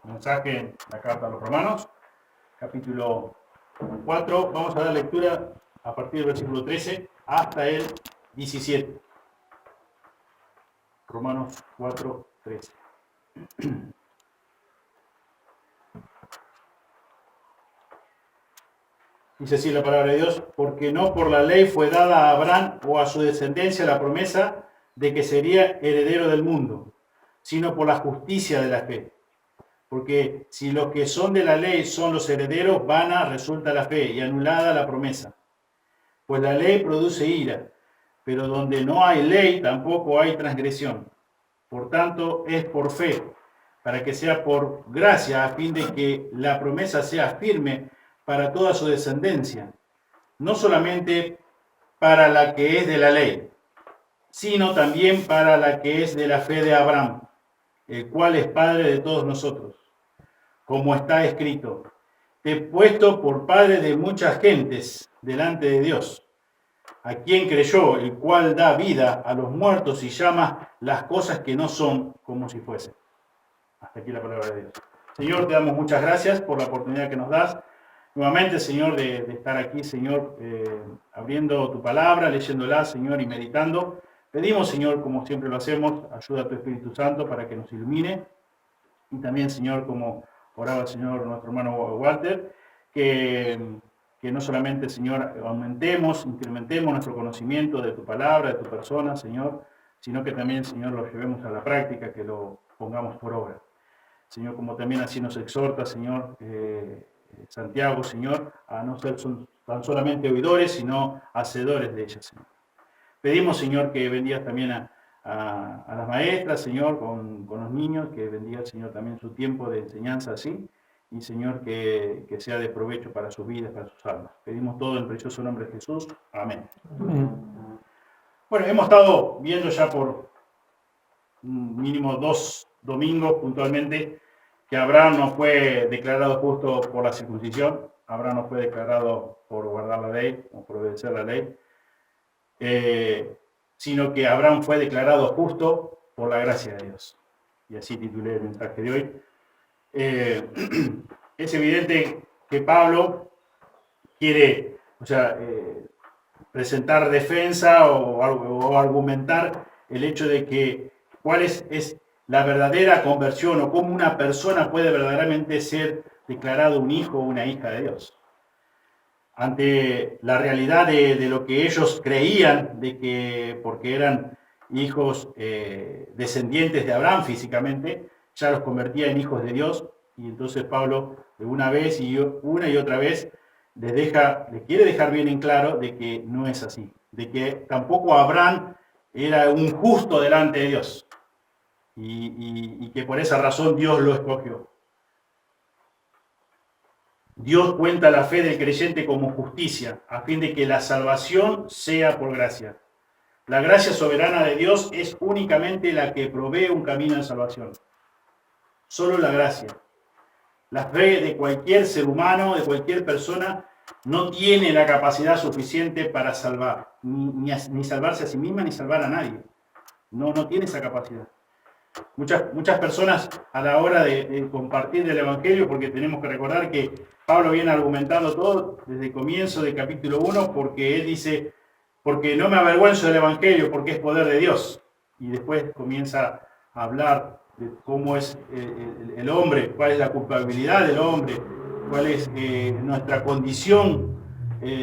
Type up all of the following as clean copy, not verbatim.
mensaje en la carta a los Romanos, capítulo 4. Vamos a dar lectura a partir del versículo 13 hasta el 17. Romanos 4, 13. Dice así la palabra de Dios: porque no por la ley fue dada a Abraham o a su descendencia la promesa de que sería heredero del mundo, sino por la justicia de la fe. Porque si los que son de la ley son los herederos, vana resulta la fe y anulada la promesa. Pues la ley produce ira, pero donde no hay ley tampoco hay transgresión. Por tanto, es por fe, para que sea por gracia, a fin de que la promesa sea firme para toda su descendencia, no solamente para la que es de la ley, sino también para la que es de la fe de Abraham, el cual es padre de todos nosotros. Como está escrito: te he puesto por padre de muchas gentes delante de Dios, a quien creyó, el cual da vida a los muertos y llama las cosas que no son como si fuesen. Hasta aquí la palabra de Dios. Señor, te damos muchas gracias por la oportunidad que nos das nuevamente, Señor, de estar aquí, Señor, abriendo tu palabra, leyéndola, Señor, y meditando. Pedimos, Señor, como siempre lo hacemos, ayuda a tu Espíritu Santo para que nos ilumine. Y también, Señor, como oraba el Señor, nuestro hermano Walter, que no solamente, Señor, aumentemos, incrementemos nuestro conocimiento de tu palabra, de tu persona, Señor, sino que también, Señor, lo llevemos a la práctica, que lo pongamos por obra. Señor, como también así nos exhorta, Señor, Santiago, Señor, a no ser tan solamente oidores, sino hacedores de ellas, Señor. Pedimos, Señor, que bendigas también a las maestras, Señor, con los niños, que bendiga el Señor también su tiempo de enseñanza así, y Señor, que sea de provecho para sus vidas, para sus almas. Pedimos todo en el precioso nombre de Jesús. Amén. Amén. Bueno, hemos estado viendo ya por mínimo 2 domingos puntualmente que Abraham no fue declarado justo por la circuncisión. Abraham no fue declarado por guardar la ley o por obedecer la ley, sino que Abraham fue declarado justo por la gracia de Dios. Y así titulé el mensaje de hoy. Es evidente que Pablo quiere, presentar defensa o argumentar el hecho de que cuál es la verdadera conversión o cómo una persona puede verdaderamente ser declarado un hijo o una hija de Dios. Ante la realidad de lo que ellos creían, de que porque eran hijos descendientes de Abraham físicamente, ya los convertía en hijos de Dios. Y entonces Pablo, de una vez y una y otra vez, les quiere dejar bien en claro de que no es así, de que tampoco Abraham era un justo delante de Dios y que por esa razón Dios lo escogió. Dios cuenta la fe del creyente como justicia, a fin de que la salvación sea por gracia. La gracia soberana de Dios es únicamente la que provee un camino de salvación. Solo la gracia. La fe de cualquier ser humano, de cualquier persona, no tiene la capacidad suficiente para salvar, ni salvarse a sí misma, ni salvar a nadie. No tiene esa capacidad. Muchas personas a la hora de compartir el Evangelio, porque tenemos que recordar que Pablo viene argumentando todo desde el comienzo del capítulo 1, porque él dice, porque no me avergüenzo del Evangelio, porque es poder de Dios. Y después comienza a hablar de cómo es el hombre, cuál es la culpabilidad del hombre, cuál es nuestra condición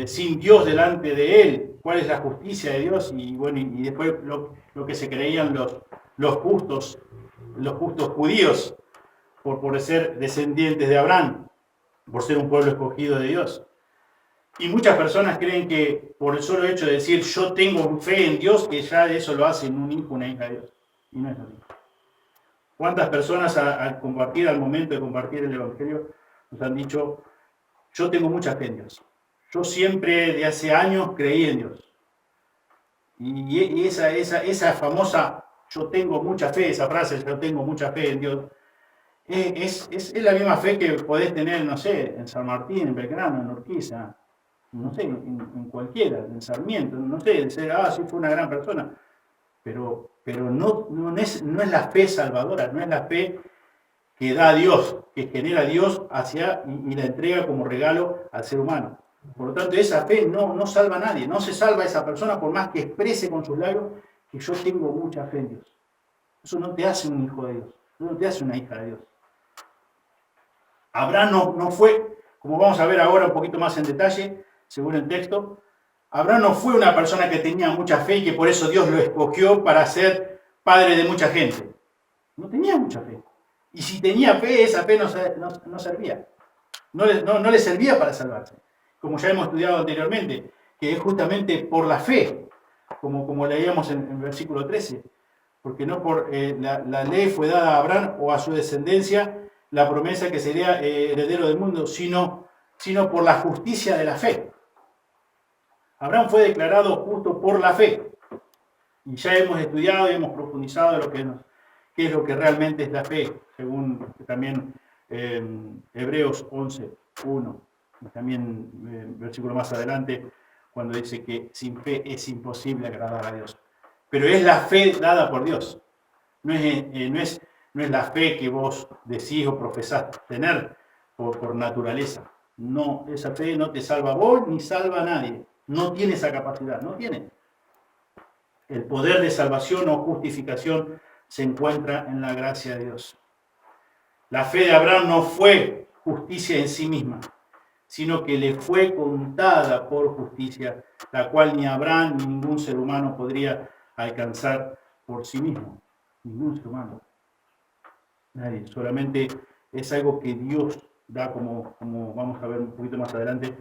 sin Dios delante de Él, cuál es la justicia de Dios, y bueno, y después lo que se creían los justos judíos por ser descendientes de Abraham, por ser un pueblo escogido de Dios. Y muchas personas creen que por el solo hecho de decir yo tengo fe en Dios, que ya eso lo hacen un hijo, una hija de Dios. Y no es así. ¿Cuántas personas al momento de compartir el Evangelio, nos han dicho, yo tengo mucha fe en Dios? Yo siempre, de hace años, creí en Dios. Y esa famosa, yo tengo mucha fe, esa frase, yo tengo mucha fe en Dios, es la misma fe que podés tener, no sé, en San Martín, en Belgrano, en Urquiza, no sé, en cualquiera, en Sarmiento, no sé, decir, sí fue una gran persona. Pero no es la fe salvadora, no es la fe que da Dios, que genera Dios y la entrega como regalo al ser humano. Por lo tanto, esa fe no salva a nadie, no se salva a esa persona por más que exprese con sus labios que yo tengo mucha fe en Dios. Eso no te hace un hijo de Dios, eso no te hace una hija de Dios. Abraham no fue, como vamos a ver ahora un poquito más en detalle, según el texto, Abraham no fue una persona que tenía mucha fe y que por eso Dios lo escogió para ser padre de mucha gente. No tenía mucha fe. Y si tenía fe, esa fe no servía. No le servía para salvarse. Como ya hemos estudiado anteriormente, que es justamente por la fe, como leíamos en el versículo 13. Porque no por la ley fue dada a Abraham o a su descendencia la promesa que sería heredero del mundo, sino por la justicia de la fe. Abraham fue declarado justo por la fe. Y ya hemos estudiado y hemos profundizado en qué es lo que realmente es la fe, según también Hebreos 11:1, y también versículo más adelante, cuando dice que sin fe es imposible agradar a Dios. Pero es la fe dada por Dios. No es la fe que vos decís o profesás tener por naturaleza. No, esa fe no te salva a vos ni salva a nadie. No tiene esa capacidad, no tiene. El poder de salvación o justificación se encuentra en la gracia de Dios. La fe de Abraham no fue justicia en sí misma, sino que le fue contada por justicia, la cual ni Abraham ni ningún ser humano podría alcanzar por sí mismo. Ningún ser humano. Nadie. Solamente es algo que Dios da, como vamos a ver un poquito más adelante.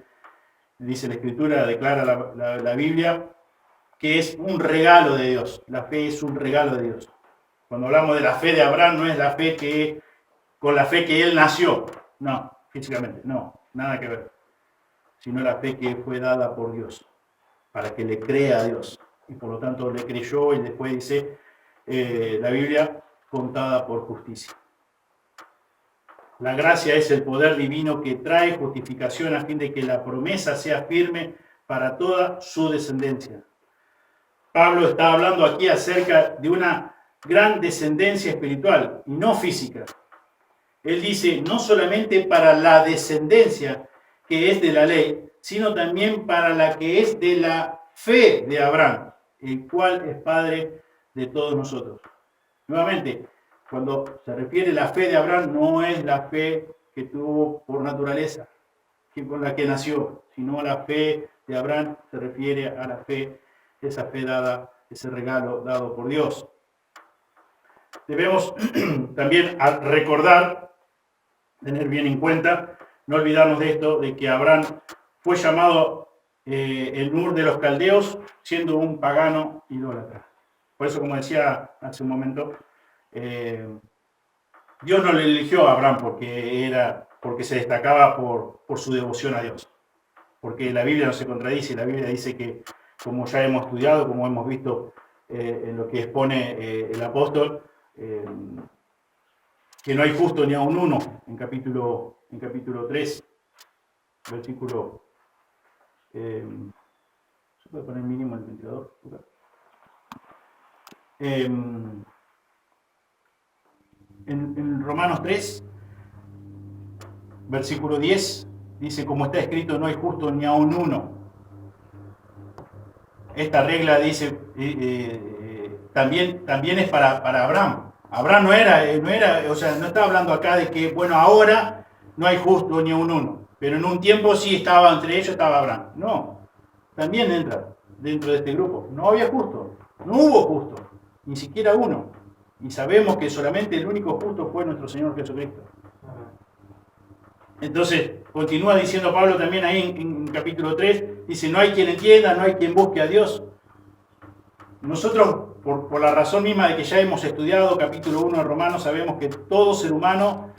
Dice la Escritura, declara la Biblia, que es un regalo de Dios. La fe es un regalo de Dios. Cuando hablamos de la fe de Abraham, no es la fe con la fe que él nació. No, físicamente, no, nada que ver. Sino la fe que fue dada por Dios, para que le crea a Dios. Y por lo tanto le creyó y después dice la Biblia, contada por justicia. La gracia es el poder divino que trae justificación a fin de que la promesa sea firme para toda su descendencia. Pablo está hablando aquí acerca de una gran descendencia espiritual y no física. Él dice, no solamente para la descendencia que es de la ley, sino también para la que es de la fe de Abraham, el cual es padre de todos nosotros. Nuevamente, cuando se refiere a la fe de Abraham, no es la fe que tuvo por naturaleza, con la que nació, sino la fe de Abraham se refiere a la fe, esa fe dada, ese regalo dado por Dios. Debemos también recordar, tener bien en cuenta, no olvidarnos de esto, de que Abraham fue llamado el Ur de los Caldeos, siendo un pagano idólatra. Por eso, como decía hace un momento, Dios no le eligió a Abraham porque se destacaba por su devoción a Dios. Porque la Biblia no se contradice, la Biblia dice que, como ya hemos estudiado, como hemos visto en lo que expone el apóstol, que no hay justo ni aun uno, en capítulo 3, versículo... ¿se puede poner mínimo el ventilador? En Romanos 3, versículo 10, dice, como está escrito, no hay justo ni aun uno. Esta regla dice, también es para Abraham. Abraham no era, o sea, no está hablando acá de que, bueno, ahora no hay justo ni aun uno, pero en un tiempo sí estaba, entre ellos estaba Abraham. No, también entra dentro de este grupo. No había justo, no hubo justo, ni siquiera uno. Y sabemos que solamente el único justo fue nuestro Señor Jesucristo. Entonces, continúa diciendo Pablo también ahí en capítulo 3, dice, no hay quien entienda, no hay quien busque a Dios. Nosotros, por la razón misma de que ya hemos estudiado capítulo 1 de Romanos, sabemos que todo ser humano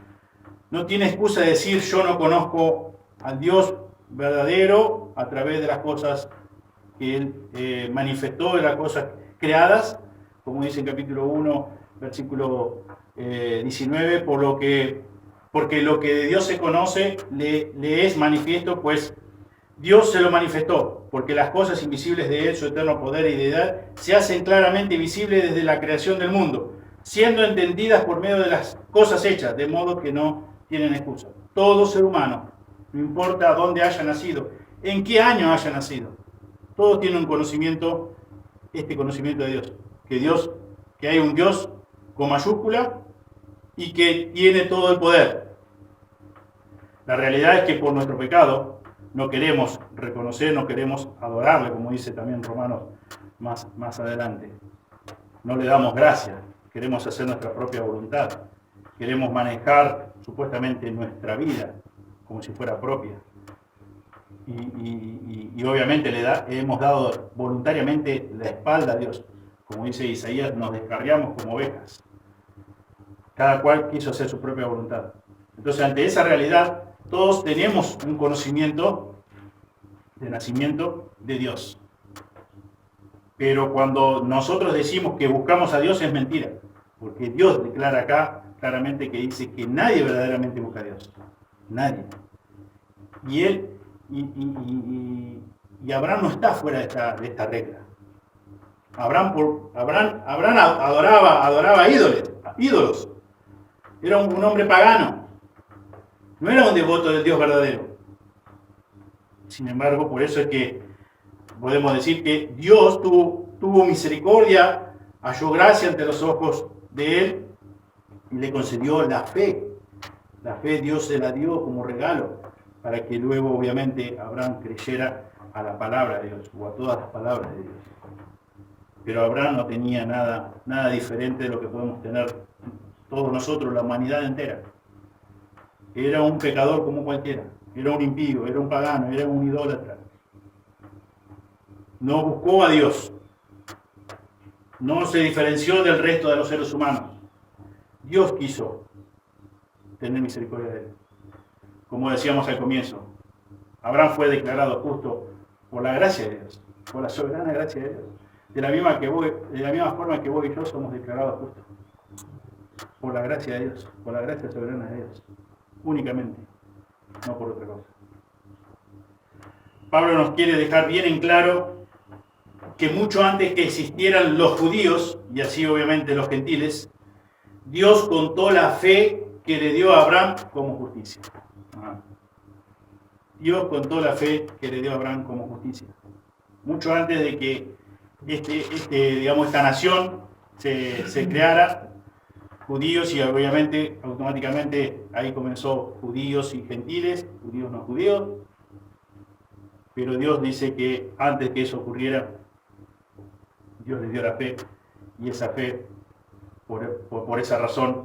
no tiene excusa de decir yo no conozco al Dios verdadero a través de las cosas que Él manifestó, de las cosas creadas, como dice en capítulo 1, versículo 19, porque lo que de Dios se conoce le es manifiesto, pues Dios se lo manifestó, porque las cosas invisibles de Él, su eterno poder y deidad, se hacen claramente visibles desde la creación del mundo, siendo entendidas por medio de las cosas hechas, de modo que no tienen excusa. Todo ser humano, no importa dónde haya nacido, en qué año haya nacido, todos tienen un conocimiento, este conocimiento de Dios, que hay un Dios con mayúscula y que tiene todo el poder. La realidad es que por nuestro pecado no queremos reconocer, no queremos adorarle, como dice también Romanos más adelante. No le damos gracias, queremos hacer nuestra propia voluntad, queremos manejar supuestamente nuestra vida como si fuera propia. Y obviamente hemos dado voluntariamente la espalda a Dios. Como dice Isaías, nos descarriamos como ovejas. Cada cual quiso hacer su propia voluntad. Entonces, ante esa realidad, todos tenemos un conocimiento de nacimiento de Dios. Pero cuando nosotros decimos que buscamos a Dios es mentira. Porque Dios declara acá claramente que dice que nadie verdaderamente busca a Dios. Nadie. Y Abraham no está fuera de esta regla. Abraham adoraba ídolos. Era un hombre pagano. No era un devoto del Dios verdadero. Sin embargo, por eso es que podemos decir que Dios tuvo misericordia, halló gracia ante los ojos de él y le concedió la fe. La fe Dios se la dio como regalo para que luego obviamente Abraham creyera a la palabra de Dios o a todas las palabras de Dios. Pero Abraham no tenía nada diferente de lo que podemos tener todos nosotros, la humanidad entera. Era un pecador como cualquiera, era un impío, era un pagano, era un idólatra. No buscó a Dios, no se diferenció del resto de los seres humanos. Dios quiso tener misericordia de él. Como decíamos al comienzo, Abraham fue declarado justo por la gracia de Dios, por la soberana gracia de Dios. De la misma forma que vos y yo somos declarados justos. Por la gracia de Dios, por la gracia soberana de Dios. Únicamente, no por otra cosa. Pablo nos quiere dejar bien en claro que mucho antes que existieran los judíos, y así obviamente los gentiles, Dios contó la fe que le dio a Abraham como justicia. Dios contó la fe que le dio a Abraham como justicia. Mucho antes de que esta nación se creara, judíos y obviamente automáticamente ahí comenzó judíos y gentiles, judíos no judíos, pero Dios dice que antes que eso ocurriera, Dios les dio la fe y esa fe, por esa razón,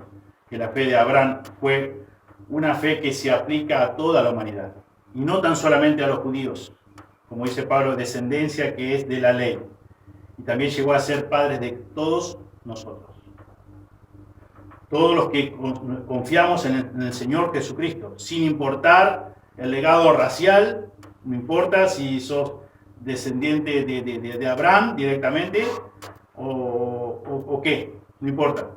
que la fe de Abraham fue una fe que se aplica a toda la humanidad y no tan solamente a los judíos, como dice Pablo, descendencia que es de la ley, y también llegó a ser padres de todos nosotros. Todos los que confiamos en el Señor Jesucristo, sin importar el legado racial, no importa si sos descendiente de Abraham directamente o qué, no importa.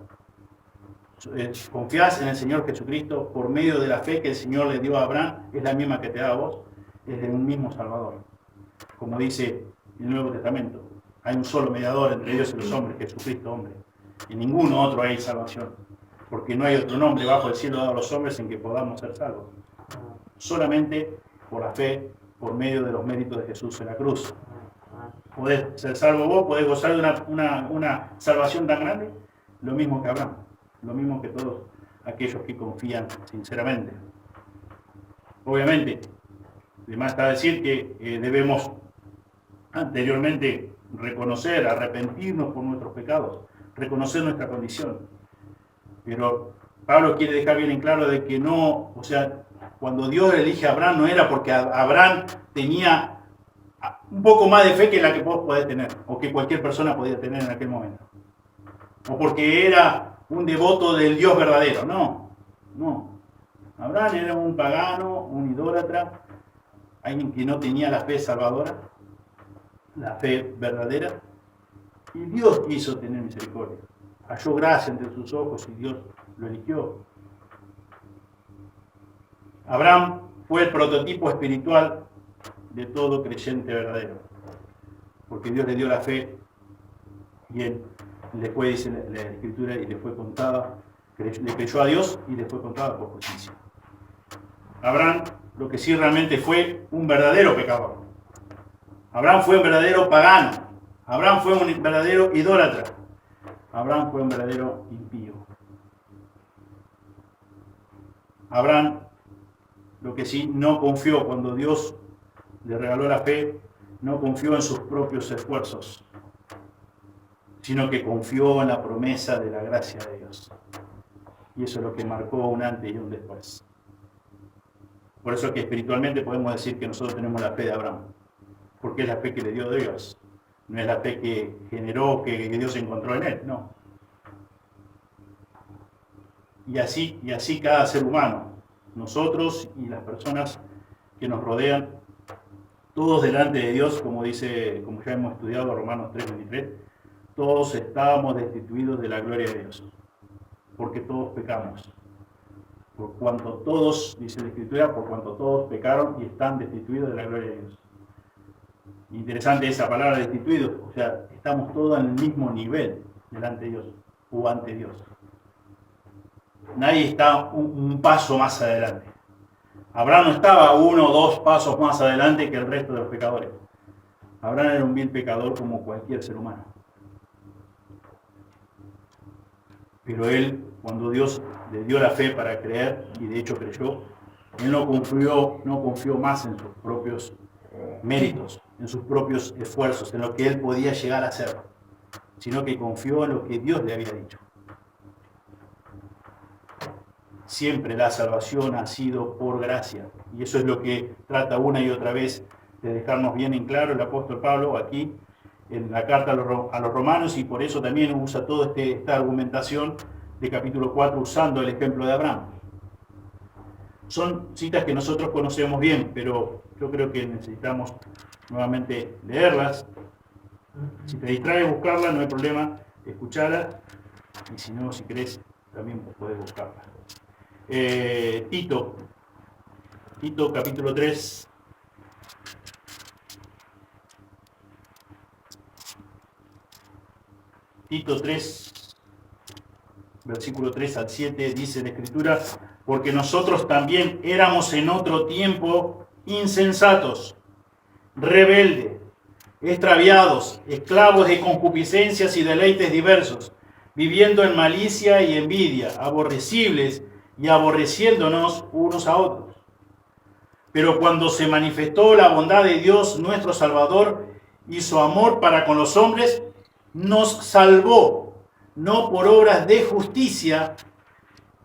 Confías en el Señor Jesucristo por medio de la fe que el Señor le dio a Abraham, es la misma que te da a vos, es de un mismo Salvador. Como dice el Nuevo Testamento, hay un solo mediador entre Dios y los hombres, Jesucristo hombre. En ninguno otro hay salvación, porque no hay otro nombre bajo el cielo dado a los hombres en que podamos ser salvos. Solamente por la fe, por medio de los méritos de Jesús en la cruz. Podés ser salvo vos, podés gozar de una salvación tan grande, lo mismo que Abraham, lo mismo que todos aquellos que confían sinceramente. Obviamente, además está decir que debemos anteriormente reconocer, arrepentirnos por nuestros pecados, reconocer nuestra condición. Pero Pablo quiere dejar bien en claro de que no, o sea, cuando Dios elige a Abraham no era porque Abraham tenía un poco más de fe que la que vos podés tener, o que cualquier persona podía tener en aquel momento. O porque era un devoto del Dios verdadero, no. Abraham era un pagano, un idólatra, alguien que no tenía la fe salvadora, la fe verdadera, y Dios quiso tener misericordia. Halló gracia entre sus ojos y Dios lo eligió. Abraham fue el prototipo espiritual de todo creyente verdadero, porque Dios le dio la fe y él le fue, dice la Escritura, y le fue contada, le creyó a Dios y le fue contada por justicia. Abraham, lo que sí realmente fue un verdadero pecador. Abraham fue un verdadero pagano. Abraham fue un verdadero idólatra. Abraham fue un verdadero impío. Abraham, lo que sí, no confió cuando Dios le regaló la fe, no confió en sus propios esfuerzos, sino que confió en la promesa de la gracia de Dios. Y eso es lo que marcó un antes y un después. Por eso es que espiritualmente podemos decir que nosotros tenemos la fe de Abraham, porque es la fe que le dio Dios, no es la fe que generó, que Dios encontró en él, no. Y así cada ser humano, nosotros y las personas que nos rodean, todos delante de Dios, como ya hemos estudiado Romanos 3:23, todos estábamos destituidos de la gloria de Dios, porque todos pecamos. Por cuanto todos, dice la Escritura, por cuanto todos pecaron y están destituidos de la gloria de Dios. Interesante esa palabra, destituidos, o sea, estamos todos en el mismo nivel delante de Dios o ante Dios. Nadie está un paso más adelante. Abraham no estaba 1 o 2 pasos más adelante que el resto de los pecadores. Abraham era un vil pecador como cualquier ser humano. Pero él, cuando Dios le dio la fe para creer, y de hecho creyó, él no confió más en sus propios méritos, en sus propios esfuerzos, en lo que él podía llegar a hacer, sino que confió en lo que Dios le había dicho. Siempre la salvación ha sido por gracia, y eso es lo que trata una y otra vez de dejarnos bien en claro el apóstol Pablo aquí en la carta a los romanos, y por eso también usa toda esta argumentación de capítulo 4 usando el ejemplo de Abraham. Son citas que nosotros conocemos bien, pero yo creo que necesitamos nuevamente leerlas. Si te distraes buscarlas, no hay problema, escucharlas, y si no, si querés, también puedes buscarlas. Tito capítulo 3. Tito 3, versículo 3 al 7, dice la Escritura: porque nosotros también éramos en otro tiempo insensatos, rebeldes, extraviados, esclavos de concupiscencias y deleites diversos, viviendo en malicia y envidia, aborrecibles y aborreciéndonos unos a otros. Pero cuando se manifestó la bondad de Dios nuestro Salvador y su amor para con los hombres, nos salvó, no por obras de justicia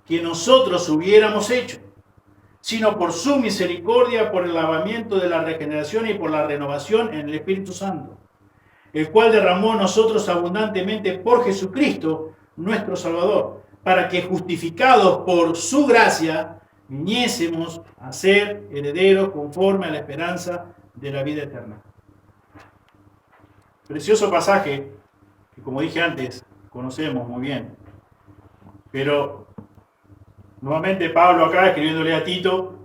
que nosotros hubiéramos hecho, sino por su misericordia, por el lavamiento de la regeneración y por la renovación en el Espíritu Santo, el cual derramó a nosotros abundantemente por Jesucristo, nuestro Salvador, para que, justificados por su gracia, viniésemos a ser herederos conforme a la esperanza de la vida eterna. Precioso pasaje que, como dije antes, conocemos muy bien. Pero nuevamente Pablo acá, escribiéndole a Tito,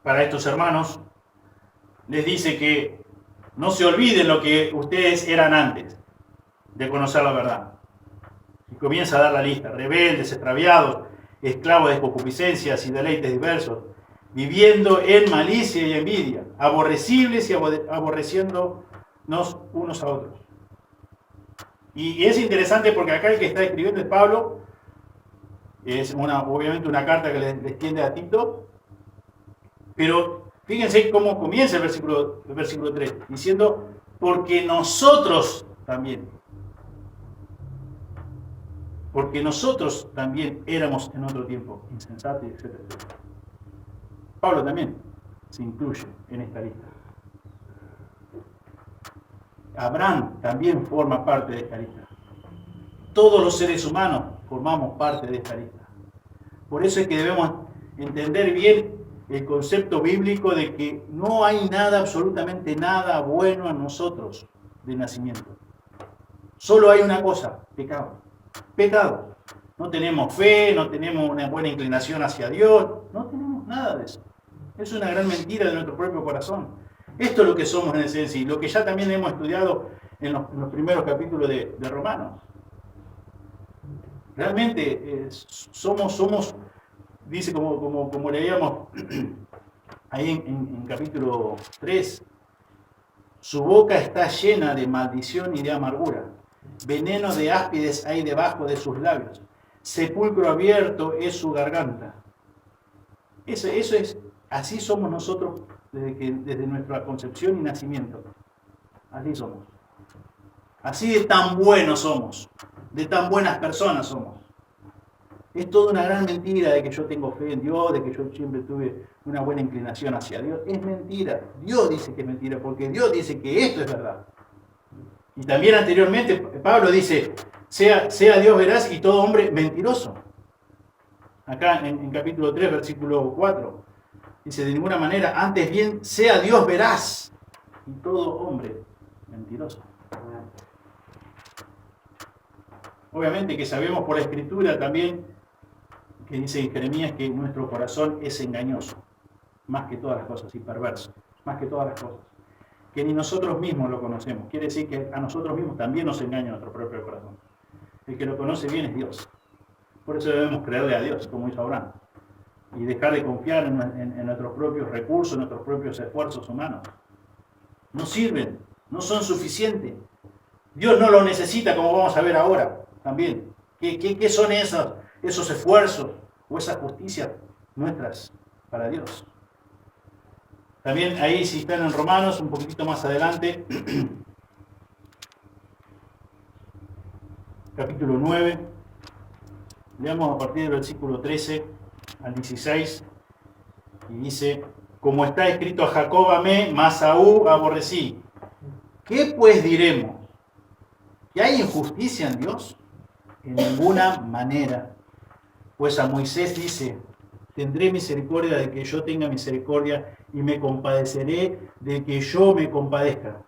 para estos hermanos, les dice que no se olviden lo que ustedes eran antes de conocer la verdad. Y comienza a dar la lista: rebeldes, extraviados, esclavos de concupiscencias y deleites diversos, viviendo en malicia y envidia, aborrecibles y aborreciéndonos unos a otros. Y es interesante porque acá el que está escribiendo es Pablo. Es obviamente una carta que le extiende a Tito. Pero fíjense cómo comienza el versículo 3, diciendo: porque nosotros también éramos en otro tiempo insensatos, etc. Pablo también se incluye en esta lista. Abraham también forma parte de esta lista. Todos los seres humanos formamos parte de esta lista. Por eso es que debemos entender bien el concepto bíblico de que no hay nada, absolutamente nada bueno en nosotros de nacimiento. Solo hay una cosa: pecado. Pecado. No tenemos fe, no tenemos una buena inclinación hacia Dios, no tenemos nada de eso. Es una gran mentira de nuestro propio corazón. Esto es lo que somos en esencia, y lo que ya también hemos estudiado en los primeros capítulos de Romanos. Realmente somos, dice como leíamos ahí en capítulo 3, su boca está llena de maldición y de amargura. Veneno de áspides hay debajo de sus labios. Sepulcro abierto es su garganta. Eso es, así somos nosotros desde nuestra concepción y nacimiento. Así somos. Así de tan buenos somos. De tan buenas personas somos. Es toda una gran mentira de que yo tengo fe en Dios, de que yo siempre tuve una buena inclinación hacia Dios. Es mentira. Dios dice que es mentira, porque Dios dice que esto es verdad. Y también anteriormente Pablo dice, sea Dios veraz y todo hombre mentiroso. Acá en capítulo 3, versículo 4, dice, de ninguna manera, antes bien, sea Dios veraz y todo hombre mentiroso. Obviamente que sabemos por la Escritura también, que dice en Jeremías, que nuestro corazón es engañoso, más que todas las cosas, y perverso, más que todas las cosas, que ni nosotros mismos lo conocemos. Quiere decir que a nosotros mismos también nos engaña nuestro propio corazón. El que lo conoce bien es Dios. Por eso debemos creerle a Dios, como hizo Abraham, y dejar de confiar en nuestros propios recursos, en nuestros propios esfuerzos humanos. No sirven, no son suficientes. Dios no lo necesita, como vamos a ver ahora también. ¿Qué son esos esfuerzos o esas justicias nuestras para Dios? También ahí, si están en Romanos, un poquitito más adelante, capítulo 9, leamos a partir del versículo 13 al 16, y dice, como está escrito, a Jacob amé, mas a Esaú aborrecí. ¿Qué pues diremos? ¿Que hay injusticia en Dios? En ninguna manera. Pues a Moisés dice, tendré misericordia de que yo tenga misericordia y me compadeceré de que yo me compadezca.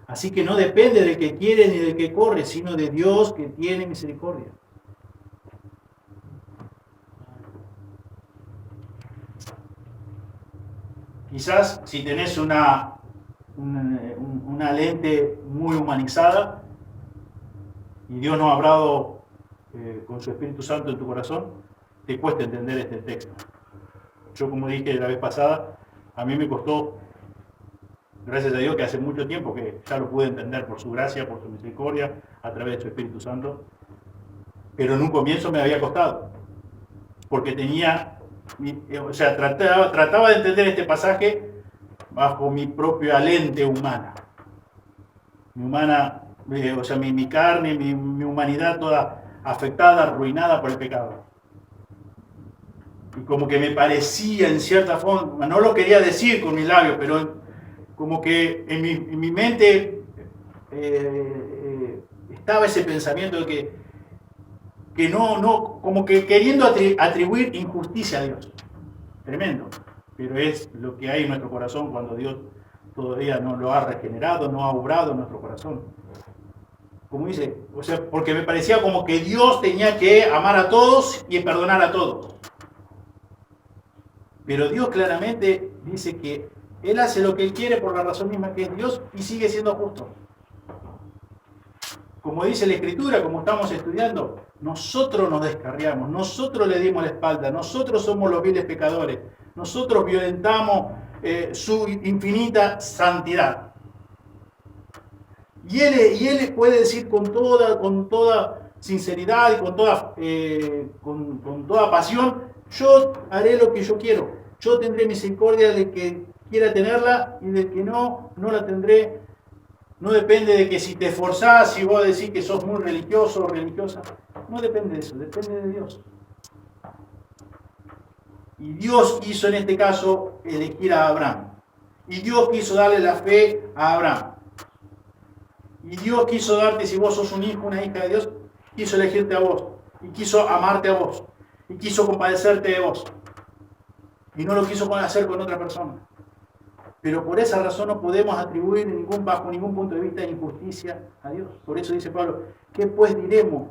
Así que no depende del que quiere ni del que corre, sino de Dios que tiene misericordia. Quizás si tenés una lente muy humanizada y Dios no ha hablado con su Espíritu Santo en tu corazón, te cuesta entender este texto. Yo, como dije la vez pasada, a mí me costó, gracias a Dios, que hace mucho tiempo que ya lo pude entender por su gracia, por su misericordia, a través de su Espíritu Santo, pero en un comienzo me había costado, porque trataba de entender este pasaje bajo mi propia lente humana. Mi carne, mi humanidad toda afectada, arruinada por el pecado. Y como que me parecía en cierta forma, no lo quería decir con mis labios, pero como que en mi mente estaba ese pensamiento de que no, como que queriendo atribuir injusticia a Dios. Tremendo. Pero es lo que hay en nuestro corazón cuando Dios todavía no lo ha regenerado, no ha obrado en nuestro corazón. Como dice, porque me parecía como que Dios tenía que amar a todos y perdonar a todos. Pero Dios claramente dice que Él hace lo que Él quiere por la razón misma que es Dios y sigue siendo justo. Como dice la Escritura, como estamos estudiando, nosotros nos descarriamos, nosotros le dimos la espalda, nosotros somos los viles pecadores, nosotros violentamos su infinita santidad. Y él puede decir con toda sinceridad y con toda pasión, yo haré lo que yo quiero, yo tendré misericordia del que quiera tenerla y del que no la tendré. No depende de que si te esforzás, si vos decís que sos muy religioso o religiosa, no depende de eso, depende de Dios. Y Dios quiso en este caso elegir a Abraham. Y Dios quiso darle la fe a Abraham. Y Dios quiso darte, si vos sos un hijo, una hija de Dios, quiso elegirte a vos. Y quiso amarte a vos. Y quiso compadecerte de vos. Y no lo quiso hacer con otra persona. Pero por esa razón no podemos atribuir bajo ningún punto de vista injusticia a Dios. Por eso dice Pablo, ¿qué pues diremos?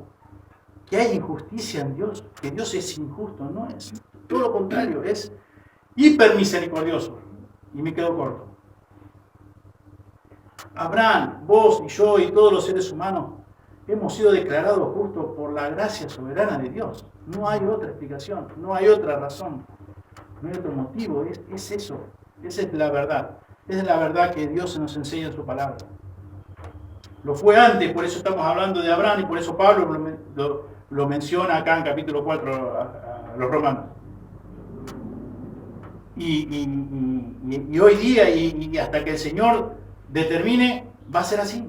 ¿Que hay injusticia en Dios? ¿Que Dios es injusto? No es. Todo lo contrario, es hiper misericordioso. Y me quedo corto. Abraham, vos y yo y todos los seres humanos hemos sido declarados justos por la gracia soberana de Dios. No hay otra explicación, no hay otra razón, no hay otro motivo, es eso, esa es la verdad. Esa es la verdad que Dios nos enseña en su palabra. Lo fue antes, por eso estamos hablando de Abraham y por eso Pablo lo menciona acá en capítulo 4 a los romanos. Y hoy día y hasta que el Señor determine, va a ser así.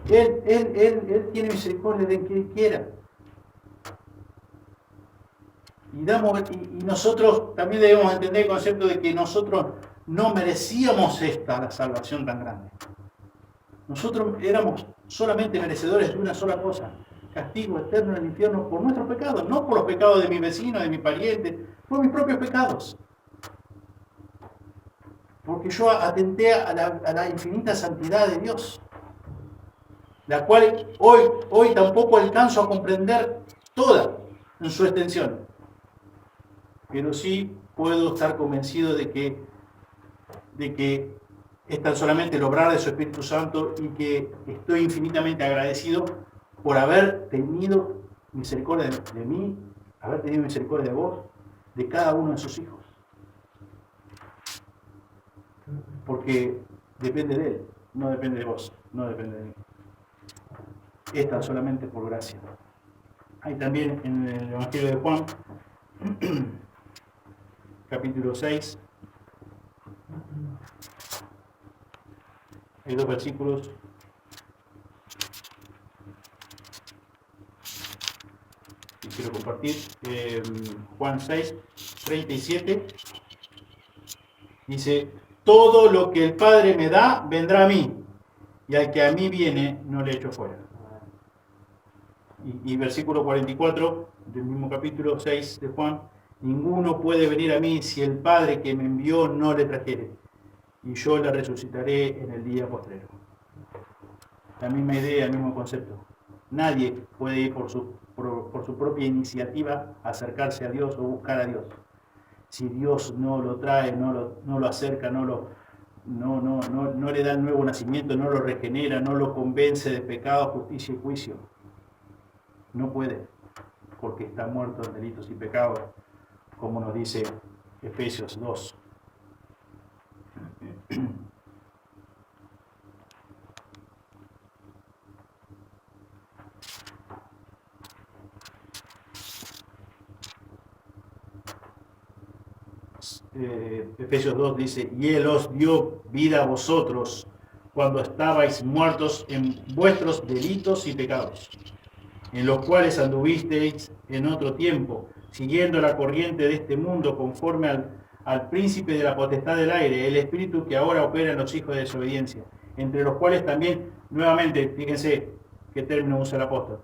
Él tiene misericordia de quien quiera. Y nosotros también debemos entender el concepto de que nosotros no merecíamos la salvación tan grande. Nosotros éramos solamente merecedores de una sola cosa: castigo eterno en el infierno por nuestros pecados, no por los pecados de mi vecino, de mi pariente, por mis propios pecados. Porque yo atenté a la infinita santidad de Dios, la cual hoy tampoco alcanzo a comprender toda en su extensión. Pero sí puedo estar convencido de que es tan solamente el obrar de su Espíritu Santo y que estoy infinitamente agradecido por haber tenido misericordia de mí, haber tenido misericordia de vos, de cada uno de sus hijos. Porque depende de Él, no depende de vos, no depende de mí. Es tan solamente por gracia. Hay también en el Evangelio de Juan, capítulo 6, hay 2 versículos. Que quiero compartir. Juan 6, 37. Dice: todo lo que el Padre me da, vendrá a mí, y al que a mí viene, no le echo fuera. Y versículo 44 del mismo capítulo 6 de Juan: ninguno puede venir a mí si el Padre que me envió no le trajere, y yo le resucitaré en el día postrero. La misma idea, el mismo concepto. Nadie puede ir por su propia iniciativa a acercarse a Dios o buscar a Dios. Si Dios no lo trae, no lo acerca, no le da el nuevo nacimiento, no lo regenera, no lo convence de pecado, justicia y juicio. No puede, porque está muerto en delitos y pecados, como nos dice Efesios 2. Efesios 2 dice: y Él os dio vida a vosotros cuando estabais muertos en vuestros delitos y pecados, en los cuales anduvisteis en otro tiempo, siguiendo la corriente de este mundo, conforme al príncipe de la potestad del aire, el espíritu que ahora opera en los hijos de desobediencia, entre los cuales también, nuevamente, fíjense qué término usa el apóstol,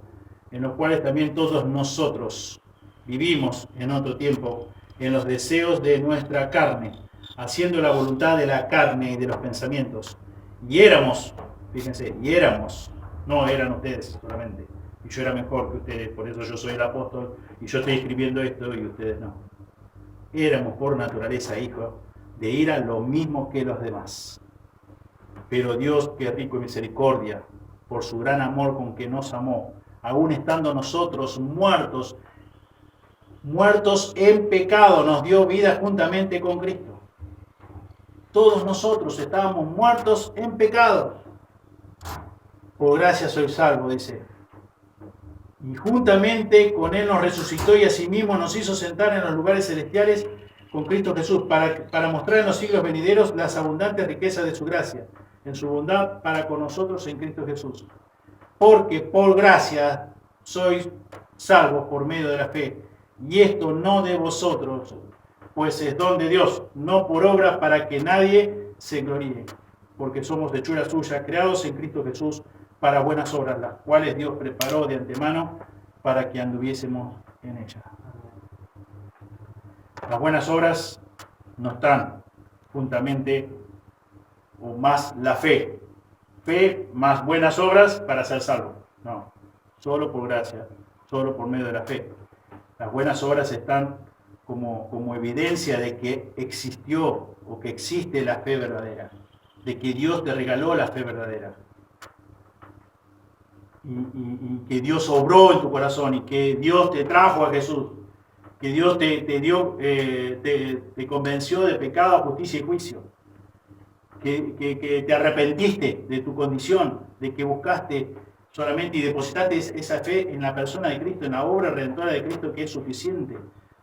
en los cuales también todos nosotros vivimos en otro tiempo, en los deseos de nuestra carne, haciendo la voluntad de la carne y de los pensamientos. Y éramos, fíjense, no eran ustedes solamente, y yo era mejor que ustedes, por eso yo soy el apóstol, y yo estoy escribiendo esto y ustedes no. Éramos por naturaleza hijos de ira lo mismo que los demás. Pero Dios, que es rico en misericordia, por su gran amor con que nos amó, aún estando nosotros muertos en pecado, nos dio vida juntamente con Cristo. Todos nosotros estábamos muertos en pecado. Por gracia soy salvo, dice. Y juntamente con Él nos resucitó y asimismo nos hizo sentar en los lugares celestiales con Cristo Jesús, para mostrar en los siglos venideros las abundantes riquezas de su gracia, en su bondad para con nosotros en Cristo Jesús. Porque por gracia sois salvos por medio de la fe, y esto no de vosotros, pues es don de Dios, no por obra, para que nadie se gloríe, porque somos hechura suya, creados en Cristo Jesús para buenas obras, las cuales Dios preparó de antemano para que anduviésemos en ellas. Las buenas obras no están juntamente, o más la fe más buenas obras para ser salvo. No, solo por gracia, solo por medio de la fe. Las buenas obras están como evidencia de que existió o que existe la fe verdadera. de que Dios te regaló la fe verdadera. Y que Dios obró en tu corazón y que Dios te trajo a Jesús, que Dios te convenció de pecado, justicia y juicio, que te arrepentiste de tu condición, de que buscaste solamente y depositaste esa fe en la persona de Cristo, en la obra redentora de Cristo, que es suficiente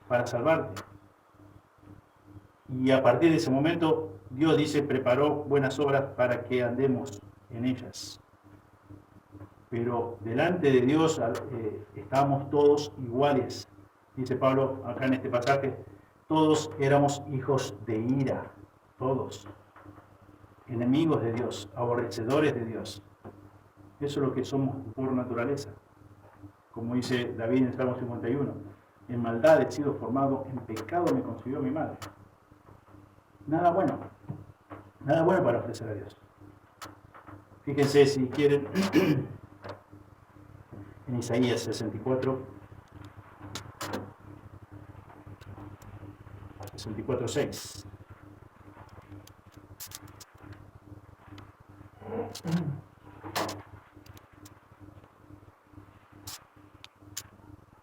para salvarte. Y a partir de ese momento, Dios dice, preparó buenas obras para que andemos en ellas. Pero delante de Dios estábamos todos iguales. Dice Pablo acá en este pasaje, todos éramos hijos de ira, todos. Enemigos de Dios, aborrecedores de Dios. Eso es lo que somos por naturaleza. Como dice David en Salmo 51, en maldad he sido formado, en pecado me concibió mi madre. Nada bueno para ofrecer a Dios. Fíjense si quieren en Isaías 64, 64:6.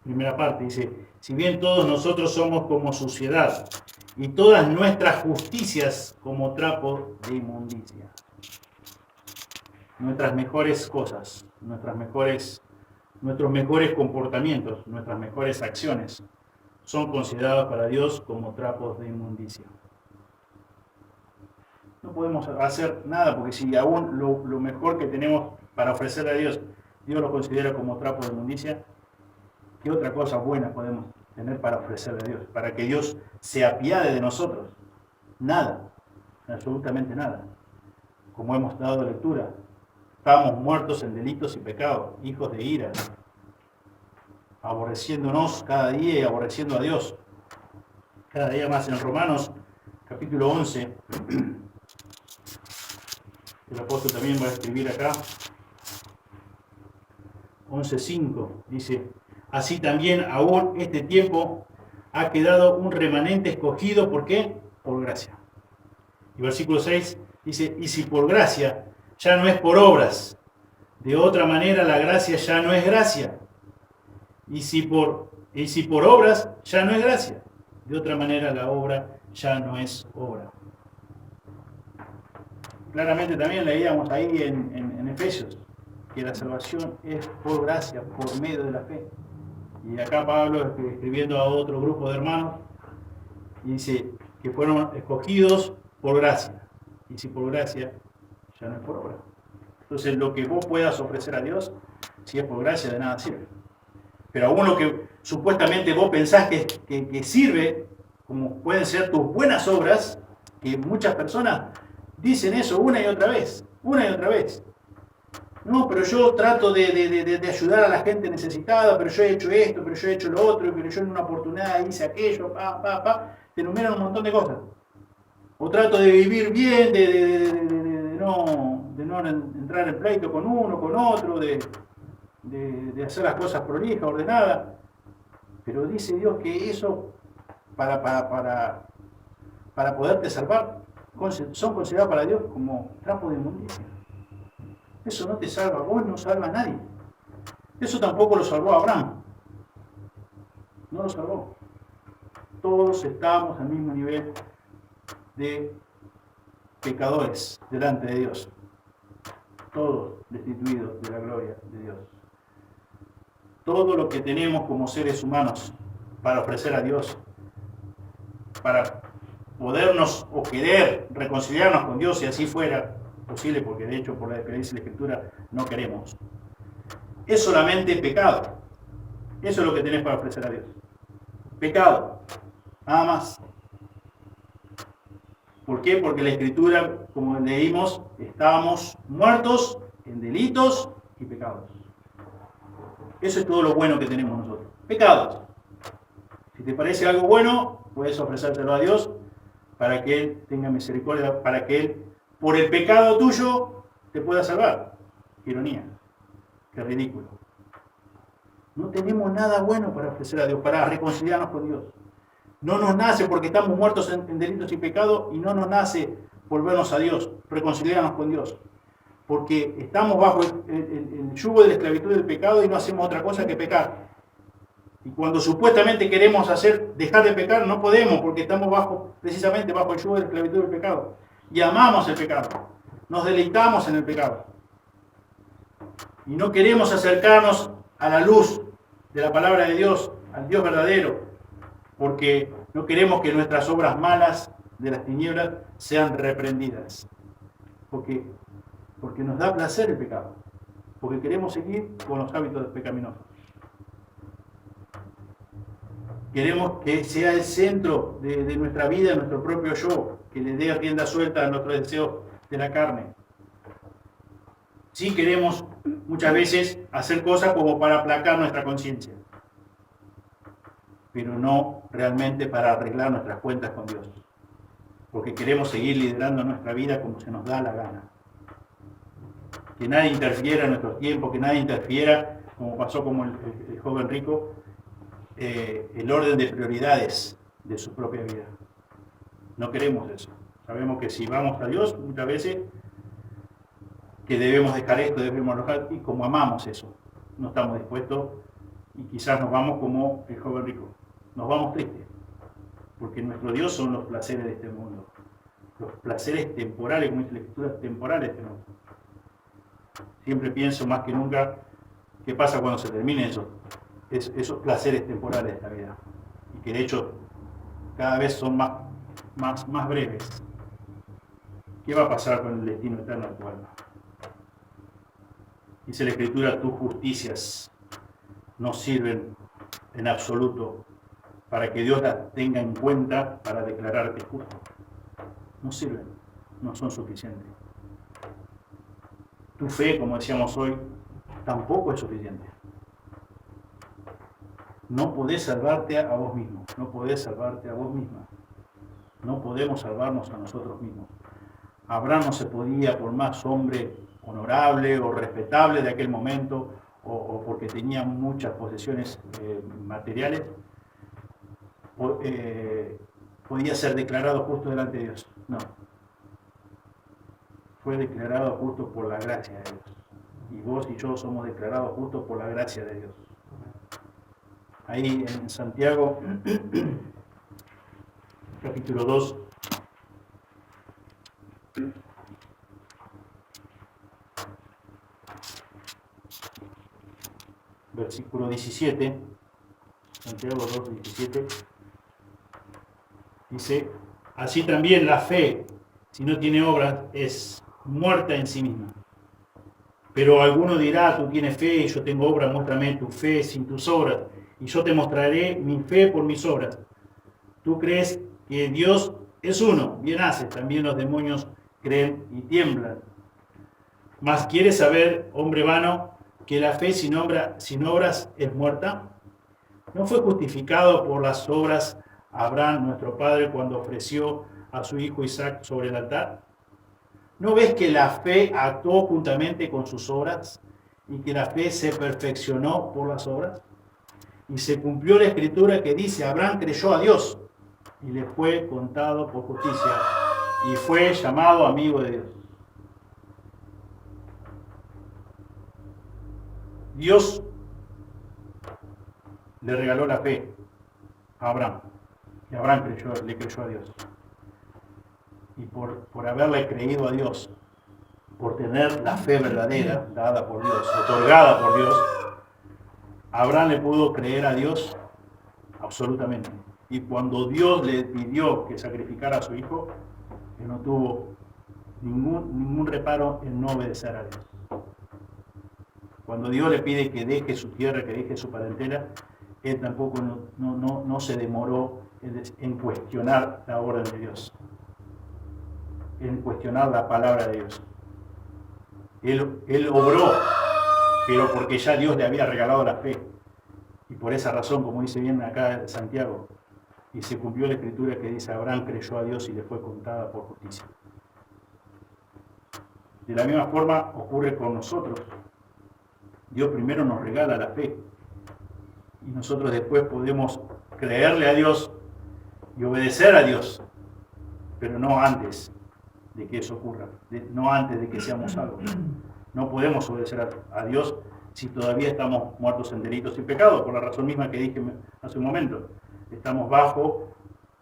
Primera parte dice, si bien todos nosotros somos como suciedad y todas nuestras justicias como trapo de inmundicia. Nuestras mejores cosas, nuestros mejores comportamientos, nuestras mejores acciones son considerados para Dios como trapos de inmundicia. No podemos hacer nada porque si aún lo mejor que tenemos para ofrecerle a Dios, Dios lo considera como trapo de inmundicia, ¿qué otra cosa buena podemos tener para ofrecerle a Dios? Para que Dios se apiade de nosotros. Nada, absolutamente nada. Como hemos dado lectura, estábamos muertos en delitos y pecados, hijos de ira, aborreciéndonos cada día y aborreciendo a Dios. Cada día más en Romanos, capítulo 11, el apóstol también va a escribir acá, 11:5, dice, así también aún este tiempo ha quedado un remanente escogido, ¿por qué? Por gracia. Y versículo 6 dice, y si por gracia ya no es por obras, de otra manera la gracia ya no es gracia. Y si por obras ya no es gracia, de otra manera la obra ya no es obra. Claramente también leíamos ahí en Efesios que la salvación es por gracia, por medio de la fe. Y acá Pablo escribiendo a otro grupo de hermanos y dice que fueron escogidos por gracia. Y si por gracia, ya no es por obra. Entonces lo que vos puedas ofrecer a Dios, si es por gracia, de nada sirve. Pero aún lo que supuestamente vos pensás que sirve, como pueden ser tus buenas obras, que muchas personas dicen eso una y otra vez. No, pero yo trato de ayudar a la gente necesitada, pero yo he hecho esto, pero yo he hecho lo otro, pero yo en una oportunidad hice aquello, te enumeran un montón de cosas. O trato de vivir bien, de no entrar en pleito con uno, con otro, de hacer las cosas prolijas, ordenadas. Pero dice Dios que eso, para poderte salvar, son considerados para Dios como trapo de inmundicia. Eso no te salva a vos, no salva a nadie. Eso tampoco lo salvó a Abraham. No lo salvó. Todos estábamos al mismo nivel de pecadores delante de Dios. Todos destituidos de la gloria de Dios. Todo lo que tenemos como seres humanos para ofrecer a Dios, para podernos o querer reconciliarnos con Dios, si así fuera posible, porque de hecho por la que dice la Escritura no queremos, es solamente pecado. Eso es lo que tenés para ofrecer a Dios. Pecado, nada más. ¿Por qué? Porque la Escritura, como leímos, estábamos muertos en delitos y pecados. Eso es todo lo bueno que tenemos nosotros. Pecados. Si te parece algo bueno, puedes ofrecértelo a Dios para que Él tenga misericordia, para que Él, por el pecado tuyo, te pueda salvar. Qué ironía. Qué ridículo. No tenemos nada bueno para ofrecer a Dios, para reconciliarnos con Dios. No nos nace porque estamos muertos en delitos y pecados, y no nos nace volvernos a Dios, reconciliarnos con Dios. Porque estamos bajo el yugo de la esclavitud del pecado y no hacemos otra cosa que pecar. Y cuando supuestamente queremos dejar de pecar, no podemos, porque estamos precisamente bajo el yugo de la esclavitud del pecado. Y amamos el pecado. Nos deleitamos en el pecado. Y no queremos acercarnos a la luz de la palabra de Dios, al Dios verdadero, porque no queremos que nuestras obras malas de las tinieblas sean reprendidas. Porque nos da placer el pecado. Porque queremos seguir con los hábitos pecaminosos. Queremos que sea el centro de nuestra vida, nuestro propio yo, que le dé rienda suelta a nuestros deseos de la carne. Sí queremos muchas veces hacer cosas como para aplacar nuestra conciencia, pero no realmente para arreglar nuestras cuentas con Dios, porque queremos seguir liderando nuestra vida como se nos da la gana. Que nadie interfiera en nuestros tiempos, que nadie interfiera, como pasó como el joven rico, el orden de prioridades de su propia vida. No queremos eso. Sabemos que si vamos a Dios, muchas veces que debemos dejar esto, debemos dejar, y como amamos eso, no estamos dispuestos y quizás nos vamos como el joven rico. Nos vamos tristes, porque nuestro Dios son los placeres de este mundo, los placeres temporales, como dice la Escritura, temporales de este mundo. Siempre pienso más que nunca qué pasa cuando se terminen esos placeres temporales de esta vida, y que de hecho cada vez son más breves. ¿Qué va a pasar con el destino eterno de tu alma? Dice la Escritura, tus justicias no sirven en absoluto para que Dios las tenga en cuenta para declararte justo. No sirven, no son suficientes. Tu fe, como decíamos hoy, tampoco es suficiente. No podés salvarte a vos mismo, no podés salvarte a vos misma. No podemos salvarnos a nosotros mismos. Abraham no se podía, por más hombre honorable o respetable de aquel momento, o porque tenía muchas posesiones materiales, podía ser declarado justo delante de Dios. No. Fue declarado justo por la gracia de Dios. Y vos y yo somos declarados justos por la gracia de Dios. Ahí en Santiago, capítulo 2, versículo 17, Santiago 2, 17, dice, así también la fe, si no tiene obras, es muerta en sí misma. Pero alguno dirá, tú tienes fe y yo tengo obras, muéstrame tu fe sin tus obras, y yo te mostraré mi fe por mis obras. Tú crees que Dios es uno, bien haces, también los demonios creen y tiemblan. Mas ¿quieres saber, hombre vano, que la fe sin obras es muerta? ¿No fue justificado por las obras Abraham, nuestro padre, cuando ofreció a su hijo Isaac sobre el altar? ¿No ves que la fe actuó juntamente con sus obras y que la fe se perfeccionó por las obras? Y se cumplió la escritura que dice, Abraham creyó a Dios y le fue contado por justicia y fue llamado amigo de Dios. Dios le regaló la fe a Abraham y Abraham le creyó a Dios. Y por haberle creído a Dios, por tener la fe verdadera dada por Dios, otorgada por Dios, Abraham le pudo creer a Dios absolutamente. Y cuando Dios le pidió que sacrificara a su hijo, él no tuvo ningún reparo en no obedecer a Dios. Cuando Dios le pide que deje su tierra, que deje su parentela, él tampoco no se demoró en cuestionar la orden de Dios, en cuestionar la palabra de Dios. Él obró, pero porque ya Dios le había regalado la fe. Y por esa razón, como dice bien acá Santiago, y se cumplió la escritura que dice, Abraham creyó a Dios y le fue contada por justicia. De la misma forma ocurre con nosotros. Dios primero nos regala la fe y nosotros después podemos creerle a Dios y obedecer a Dios, pero no antes. de que eso ocurra, no antes de que seamos salvos. No podemos obedecer a Dios si todavía estamos muertos en delitos y pecados, por la razón misma que dije hace un momento. Estamos bajo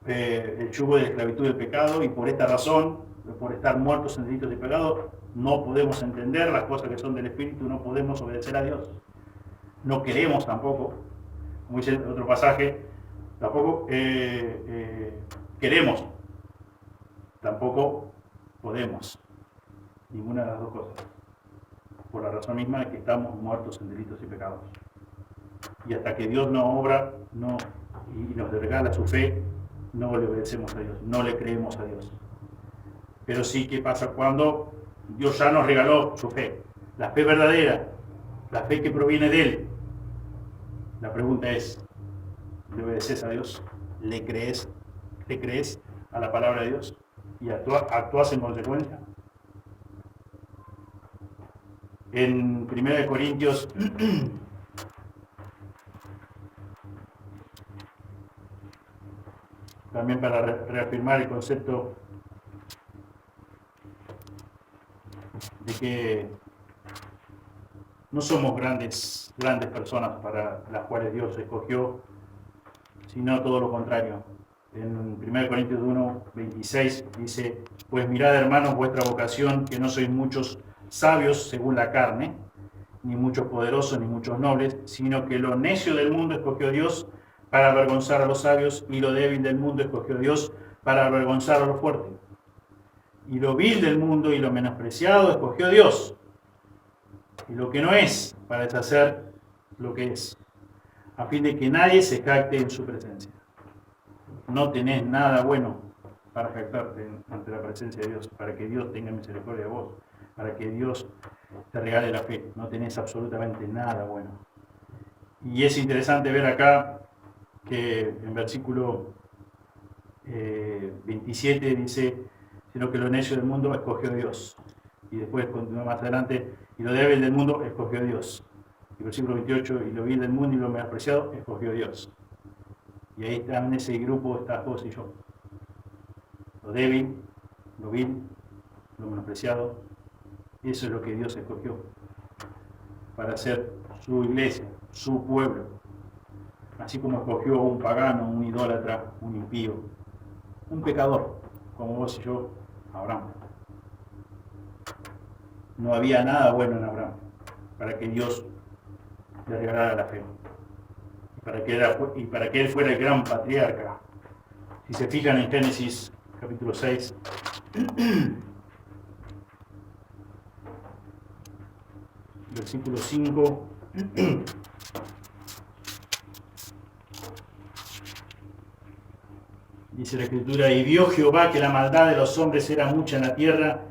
el yugo de la esclavitud del pecado, y por esta razón, por estar muertos en delitos y pecados, no podemos entender las cosas que son del Espíritu, no podemos obedecer a Dios. No queremos tampoco, como dice otro pasaje, tampoco queremos, tampoco podemos. Ninguna de las dos cosas. Por la razón misma de que estamos muertos en delitos y pecados. Y hasta que Dios no obra y nos regala su fe, no le obedecemos a Dios, no le creemos a Dios. Pero sí, ¿qué pasa cuando Dios ya nos regaló su fe? La fe verdadera, la fe que proviene de Él. La pregunta es, ¿le obedeces a Dios? ¿Le crees a la palabra de Dios? ¿Y actúas en consecuencia? En 1 Corintios también para reafirmar el concepto de que no somos grandes personas para las cuales Dios escogió, sino todo lo contrario. En 1 Corintios 1, 26 dice: pues mirad, hermanos, vuestra vocación, que no sois muchos sabios según la carne, ni muchos poderosos, ni muchos nobles, sino que lo necio del mundo escogió Dios para avergonzar a los sabios, y lo débil del mundo escogió Dios para avergonzar a los fuertes. Y lo vil del mundo y lo menospreciado escogió Dios, y lo que no es, para deshacer lo que es, a fin de que nadie se jacte en su presencia. No tenés nada bueno para jactarte ante la presencia de Dios, para que Dios tenga misericordia de vos, para que Dios te regale la fe. No tenés absolutamente nada bueno. Y es interesante ver acá que en versículo 27 dice: sino que lo necio del mundo escogió Dios. Y después continúa más adelante: y lo débil del mundo escogió Dios. Y versículo 28: y lo vil del mundo y lo menospreciado escogió Dios. Y ahí está, en ese grupo está vos y yo. Lo débil, lo vil, lo menospreciado, eso es lo que Dios escogió para ser su iglesia, su pueblo. Así como escogió a un pagano, un idólatra, un impío, un pecador, como vos y yo, Abraham. No había nada bueno en Abraham para que Dios le regalara la fe. Y para que él fuera el gran patriarca. Si se fijan en Génesis capítulo 6, versículo 5, dice la Escritura: y vio Jehová que la maldad de los hombres era mucha en la tierra,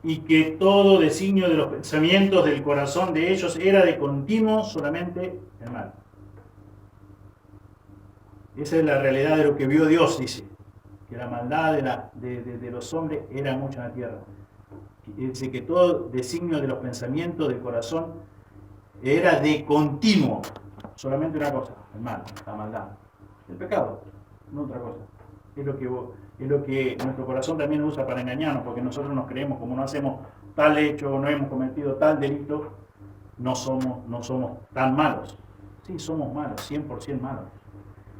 y que todo designio de los pensamientos del corazón de ellos era de continuo solamente el mal. Esa es la realidad de lo que vio Dios, dice, que la maldad de los hombres era mucha en la tierra. Dice que todo designio de los pensamientos del corazón era de continuo, solamente una cosa, el mal, la maldad, el pecado, no otra cosa. Es lo que nuestro corazón también usa para engañarnos, porque nosotros nos creemos, como no hacemos tal hecho, no hemos cometido tal delito, no somos tan malos. Sí, somos malos, 100% malos.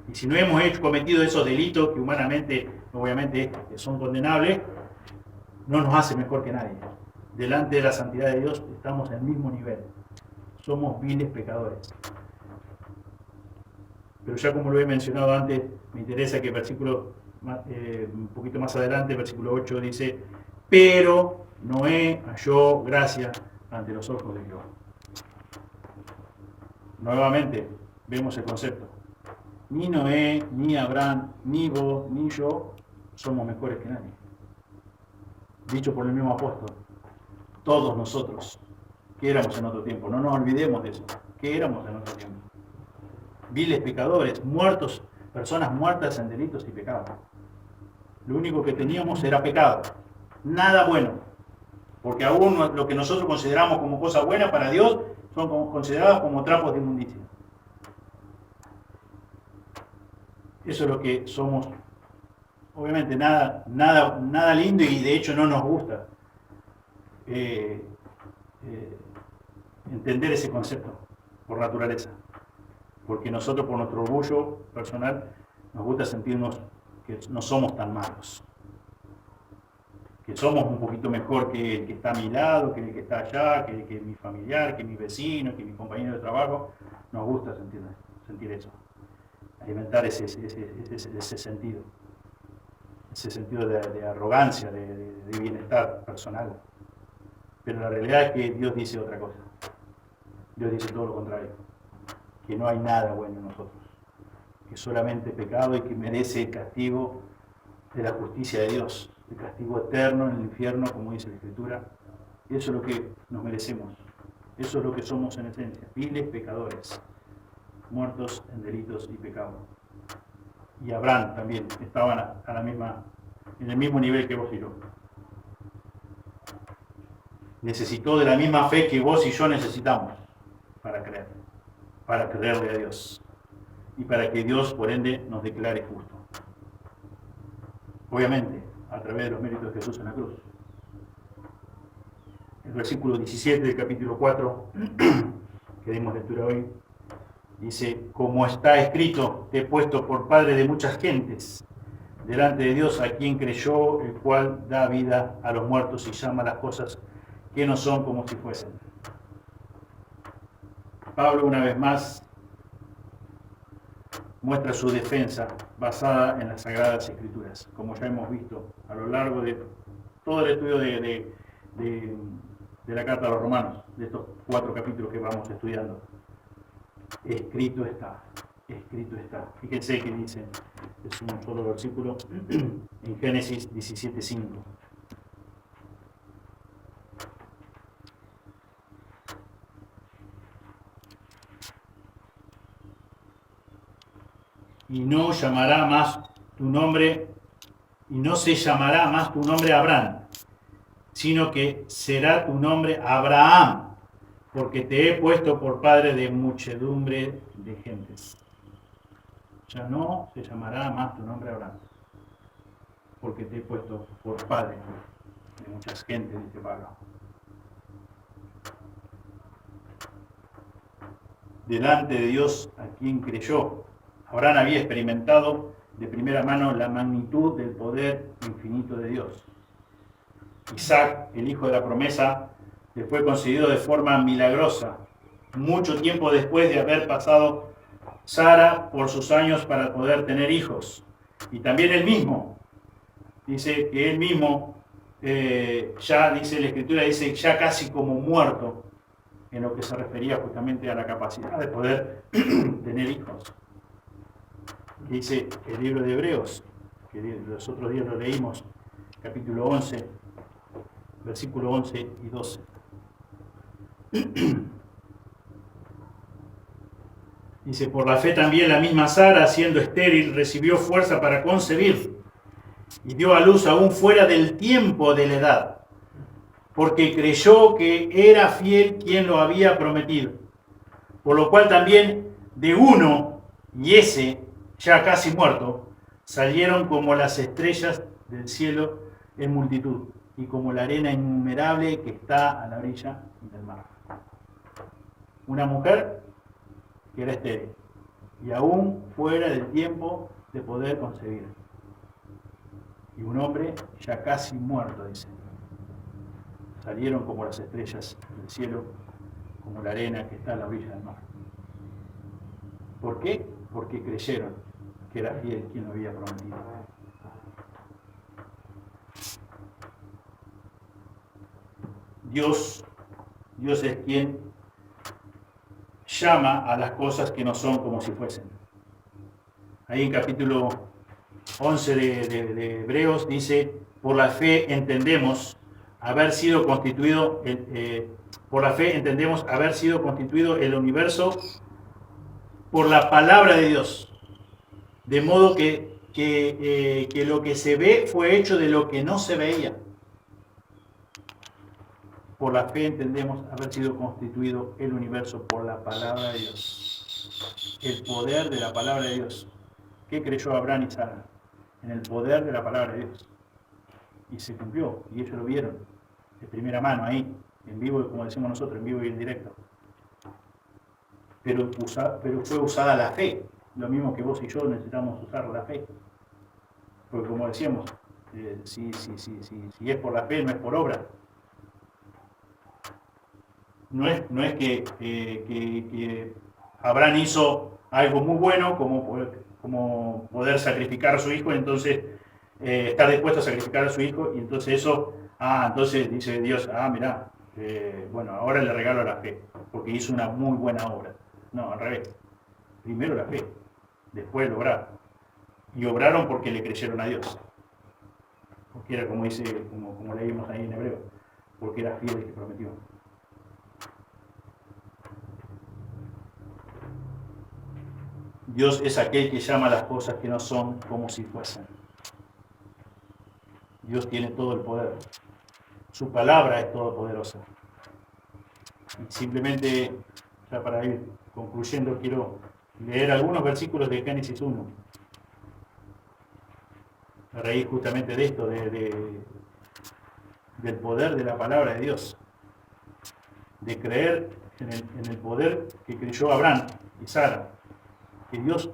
Y si no hemos cometido esos delitos que humanamente, obviamente, son condenables, no nos hace mejor que nadie. Delante de la santidad de Dios estamos en el mismo nivel. Somos viles pecadores. Pero ya como lo he mencionado antes, me interesa que el versículo, un poquito más adelante, versículo 8 dice: pero Noé halló gracia ante los ojos de Jehová. Nuevamente vemos el concepto. Ni Noé, ni Abraham, ni vos, ni yo somos mejores que nadie. Dicho por el mismo apóstol, todos nosotros, que éramos en otro tiempo, no nos olvidemos de eso, que éramos en otro tiempo. Viles pecadores, muertos, personas muertas en delitos y pecados. Lo único que teníamos era pecado, nada bueno, porque aún lo que nosotros consideramos como cosa buena para Dios son consideradas como trapos de inmundicia. Eso es lo que somos obviamente nada lindo y de hecho no nos gusta entender ese concepto por naturaleza. Porque nosotros, por nuestro orgullo personal, nos gusta sentirnos que no somos tan malos. Que somos un poquito mejor que el que está a mi lado, que el que está allá, que mi familiar, que mi vecino, que mi compañero de trabajo. Nos gusta sentir eso. Alimentar ese sentido. Ese sentido de arrogancia, de bienestar personal. Pero la realidad es que Dios dice otra cosa. Dios dice todo lo contrario. Que no hay nada bueno en nosotros. Que solamente pecado y que merece el castigo de la justicia de Dios. El castigo eterno en el infierno, como dice la Escritura. Y eso es lo que nos merecemos. Eso es lo que somos en esencia. Viles pecadores. Muertos en delitos y pecados. Y Abraham también estaban en el mismo nivel que vos y yo. Necesitó de la misma fe que vos y yo necesitamos para creerle a Dios y para que Dios, por ende, nos declare justo. Obviamente, a través de los méritos de Jesús en la cruz. El versículo 17 del capítulo 4, que dimos lectura hoy, dice: como está escrito, te he puesto por padre de muchas gentes, delante de Dios a quien creyó, el cual da vida a los muertos y llama las cosas que no son como si fuesen. Pablo, una vez más, muestra su defensa basada en las Sagradas Escrituras, como ya hemos visto a lo largo de todo el estudio de la Carta a los Romanos, de estos 4 capítulos que vamos estudiando. Escrito está, escrito está. Fíjense que dice, es un solo versículo, en Génesis 17:5. Y no se llamará más tu nombre Abraham, sino que será tu nombre Abraham, porque te he puesto por padre de muchedumbre de gentes. Ya no se llamará más tu nombre Abraham, porque te he puesto por padre de muchas gentes, dice Pablo. Delante de Dios a quien creyó. Abraham había experimentado de primera mano la magnitud del poder infinito de Dios. Isaac, el hijo de la promesa, le fue concedido de forma milagrosa, mucho tiempo después de haber pasado Sara por sus años para poder tener hijos. Y también él mismo, dice que él mismo, ya dice la Escritura, dice ya casi como muerto, en lo que se refería justamente a la capacidad de poder tener hijos. Dice el libro de Hebreos, que los otros días lo leímos, capítulo 11, versículo 11 y 12. Dice, por la fe también la misma Sara, siendo estéril, recibió fuerza para concebir y dio a luz aún fuera del tiempo de la edad, porque creyó que era fiel quien lo había prometido. Por lo cual también de uno, y ese ya casi muerto, salieron como las estrellas del cielo en multitud, y como la arena innumerable que está a la orilla del mar. Una mujer que era estéril, y aún fuera del tiempo de poder concebir. Y un hombre ya casi muerto, dice. Salieron como las estrellas del cielo, como la arena que está a la orilla del mar. ¿Por qué? Porque creyeron que era fiel quien lo había prometido. Dios es quien llama a las cosas que no son como si fuesen. Ahí en capítulo 11 de Hebreos dice, por la fe entendemos haber sido constituido el universo por la palabra de Dios. De modo que lo que se ve fue hecho de lo que no se veía. Por la fe entendemos haber sido constituido el universo por la palabra de Dios. El poder de la palabra de Dios. ¿Qué creyó Abraham y Sara? en el poder de la palabra de Dios. Y se cumplió, y ellos lo vieron de primera mano ahí, en vivo, como decimos nosotros, en vivo y en directo. Pero fue usada la fe, lo mismo que vos y yo necesitamos usar la fe. Porque como decíamos, si es por la fe, no es por obra. No es que Abraham hizo algo muy bueno como poder sacrificar a su hijo, entonces estar dispuesto a sacrificar a su hijo, y entonces eso, entonces dice Dios, mirá, bueno, ahora le regalo la fe, porque hizo una muy buena obra. No, al revés. Primero la fe, después el obrar. Y obraron porque le creyeron a Dios. Porque era como dice, como leímos ahí en hebreo, porque era fiel el que prometió. Dios es aquel que llama las cosas que no son como si fuesen. Dios tiene todo el poder. Su palabra es todopoderosa. Y simplemente, ya para ir concluyendo, quiero leer algunos versículos de Génesis 1. A raíz justamente de esto, del poder de la palabra de Dios. De creer en el poder que creyó Abraham y Sara. Que Dios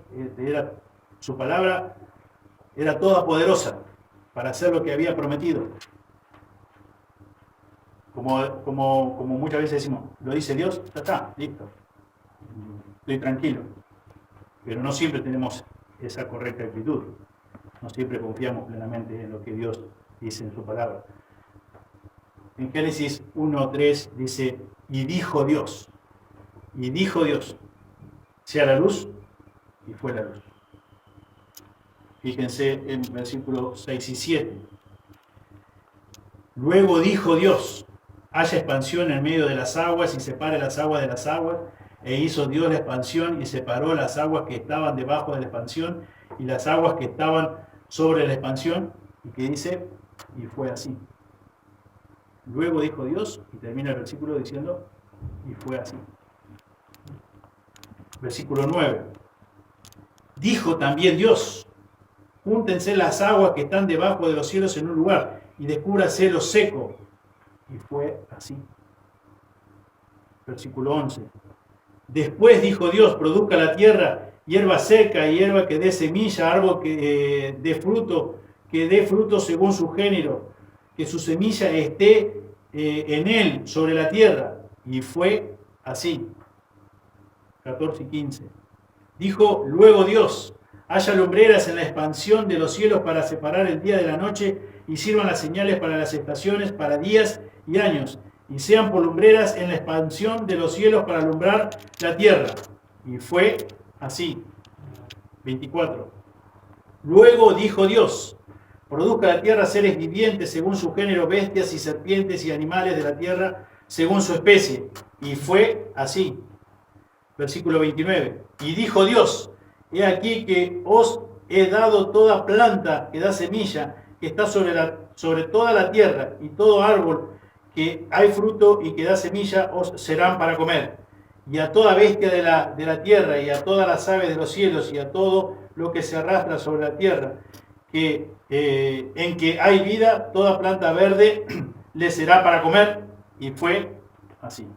su palabra era toda poderosa para hacer lo que había prometido. Como muchas veces decimos, lo dice Dios, ya está, listo. Estoy tranquilo. Pero no siempre tenemos esa correcta actitud. No siempre confiamos plenamente en lo que Dios dice en su palabra. En Génesis 1:3 dice, y dijo Dios, sea la luz, y fue la luz. Fíjense en versículos 6 y 7. Luego dijo Dios, haya expansión en medio de las aguas y separe las aguas de las aguas, e hizo Dios la expansión y separó las aguas que estaban debajo de la expansión y las aguas que estaban sobre la expansión, y que dice, y fue así. Luego dijo Dios, y termina el versículo diciendo, y fue así. Versículo 9. Dijo también Dios, júntense las aguas que están debajo de los cielos en un lugar, y descúbrase lo seco. Y fue así. Versículo 11. Después dijo Dios, produzca la tierra hierba seca y hierba que dé semilla, árbol que dé fruto según su género, que su semilla esté en él, sobre la tierra. Y fue así. 14 y 15. Dijo luego Dios, haya lumbreras en la expansión de los cielos para separar el día de la noche, y sirvan las señales para las estaciones, para días y años, y sean por lumbreras en la expansión de los cielos para alumbrar la tierra. Y fue así. 24. Luego dijo Dios, produzca la tierra seres vivientes según su género, bestias y serpientes y animales de la tierra según su especie. Y fue así. Versículo 29. Y dijo Dios, he aquí que os he dado toda planta que da semilla, que está sobre toda la tierra, y todo árbol que hay fruto y que da semilla os serán para comer. Y a toda bestia de la tierra, y a todas las aves de los cielos, y a todo lo que se arrastra sobre la tierra, en que hay vida, toda planta verde le será para comer. Y fue así.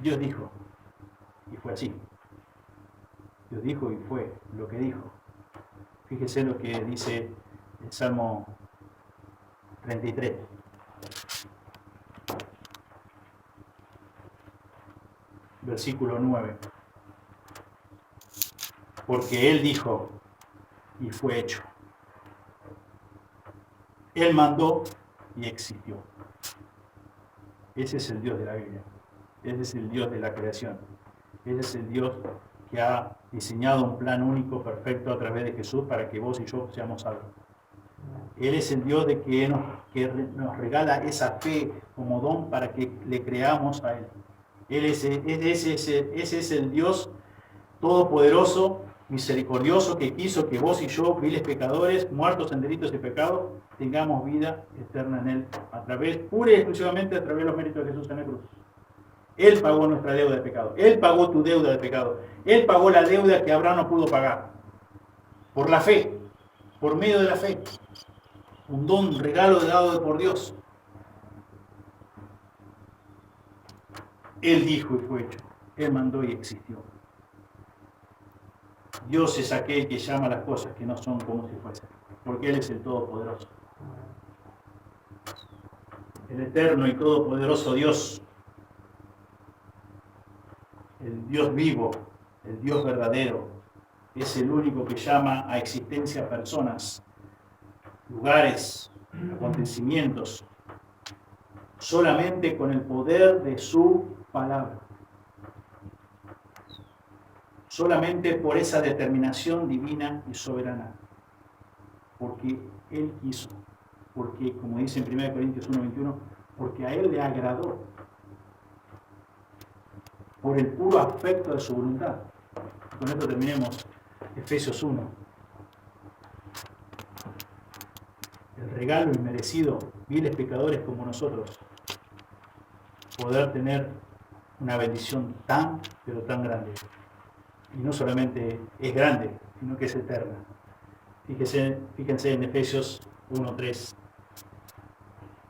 Dios dijo, y fue así. Dios dijo y fue lo que dijo. Fíjese lo que dice el Salmo 33. Versículo 9. Porque Él dijo y fue hecho. Él mandó y existió. Ese es el Dios de la Biblia. Ese es el Dios de la creación. Ese es el Dios que ha diseñado un plan único, perfecto a través de Jesús para que vos y yo seamos salvos. Él es el Dios que nos regala esa fe como don para que le creamos a Él. Ese es el Dios todopoderoso, misericordioso, que quiso que vos y yo, viles pecadores, muertos en delitos y pecados, tengamos vida eterna en Él, pura y exclusivamente a través de los méritos de Jesús en la cruz. Él pagó nuestra deuda de pecado. Él pagó tu deuda de pecado. Él pagó la deuda que Abraham no pudo pagar. por la fe, por medio de la fe. Un don, un regalo dado por Dios. Él dijo y fue hecho. Él mandó y existió. Dios es aquel que llama las cosas que no son como si fuesen, porque Él es el Todopoderoso. El eterno y todopoderoso Dios, el Dios vivo, el Dios verdadero, es el único que llama a existencia personas, lugares, acontecimientos, solamente con el poder de su palabra. Solamente por esa determinación divina y soberana. Porque Él quiso. Porque, como dice en 1 Corintios 1:21, porque a Él le agradó. Por el puro afecto de su voluntad. Con esto terminemos Efesios 1. El regalo inmerecido, viles pecadores como nosotros, poder tener una bendición tan, pero tan grande. Y no solamente es grande, sino que es eterna. Fíjense en Efesios 1:3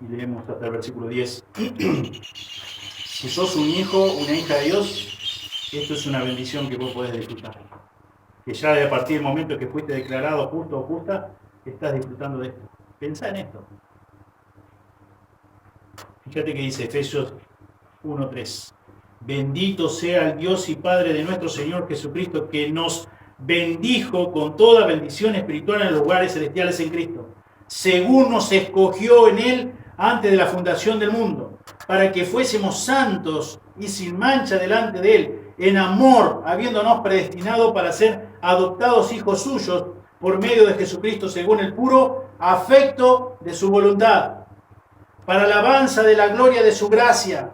y leemos hasta el versículo 10. Si sos un hijo, una hija de Dios, esto es una bendición que vos podés disfrutar. Que ya a partir del momento que fuiste declarado justo o justa, estás disfrutando de esto. Pensá en esto. Fíjate que dice Efesios 1:3. Bendito sea el Dios y Padre de nuestro Señor Jesucristo, que nos bendijo con toda bendición espiritual en los lugares celestiales en Cristo, según nos escogió en Él antes de la fundación del mundo, para que fuésemos santos y sin mancha delante de Él, en amor, habiéndonos predestinado para ser adoptados hijos suyos por medio de Jesucristo, según el puro afecto de su voluntad, para alabanza de la gloria de su gracia,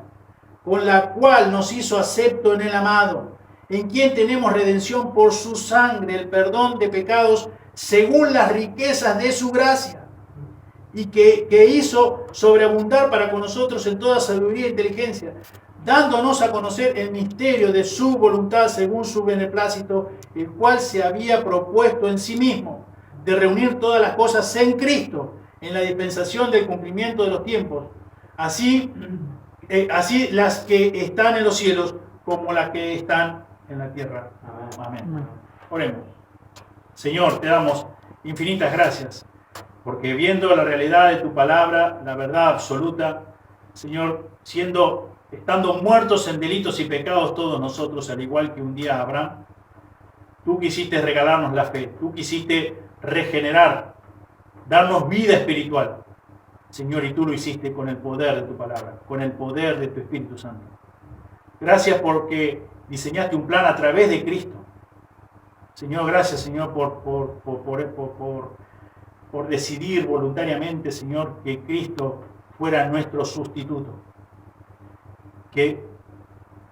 con la cual nos hizo acepto en el amado, en quien tenemos redención por su sangre, el perdón de pecados, según las riquezas de su gracia, y que hizo sobreabundar para con nosotros en toda sabiduría e inteligencia, dándonos a conocer el misterio de su voluntad según su beneplácito, el cual se había propuesto en sí mismo, de reunir todas las cosas en Cristo, en la dispensación del cumplimiento de los tiempos, así las que están en los cielos como las que están en la tierra. Amén. Oremos. Señor, te damos infinitas gracias, porque viendo la realidad de tu palabra, la verdad absoluta, Señor, estando muertos en delitos y pecados todos nosotros, al igual que un día Abraham, tú quisiste regalarnos la fe, tú quisiste regenerar, darnos vida espiritual. Señor, y tú lo hiciste con el poder de tu palabra, con el poder de tu Espíritu Santo. Gracias porque diseñaste un plan a través de Cristo. Señor, gracias, Señor, por decidir voluntariamente, Señor, que Cristo fuera nuestro sustituto.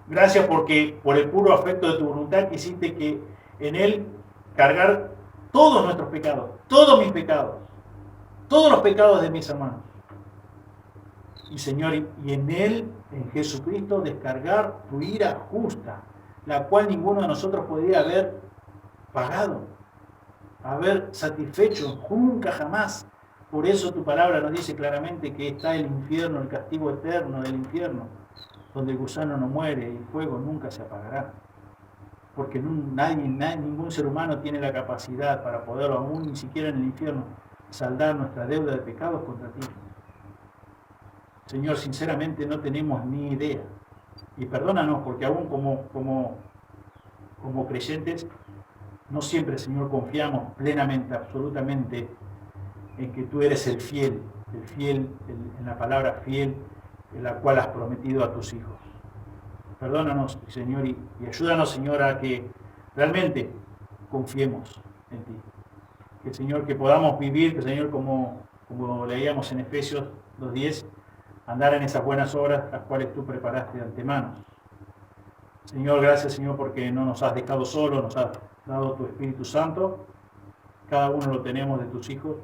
Gracias porque por el puro afecto de tu voluntad quisiste que en Él cargar todos nuestros pecados, todos mis pecados, todos los pecados de mis hermanos. Y Señor, y en Él, en Jesucristo, descargar tu ira justa, la cual ninguno de nosotros podría haber pagado, haber satisfecho, nunca jamás. Por eso tu palabra nos dice claramente que está el infierno, el castigo eterno del infierno, donde el gusano no muere y el fuego nunca se apagará. Porque ningún ser humano tiene la capacidad para poder, aún ni siquiera en el infierno, saldar nuestra deuda de pecados contra ti. Señor, sinceramente no tenemos ni idea. Y perdónanos, porque aún como creyentes, no siempre, Señor, confiamos plenamente, absolutamente, en que tú eres el fiel, en la palabra fiel, en la cual has prometido a tus hijos. Perdónanos, Señor, y ayúdanos, Señor, a que realmente confiemos en ti. Que, Señor, que podamos vivir, que, Señor, como leíamos en Efesios 2:10, andar en esas buenas obras las cuales tú preparaste de antemano. Señor, gracias, Señor, porque no nos has dejado solos, nos has dado tu Espíritu Santo. Cada uno lo tenemos de tus hijos.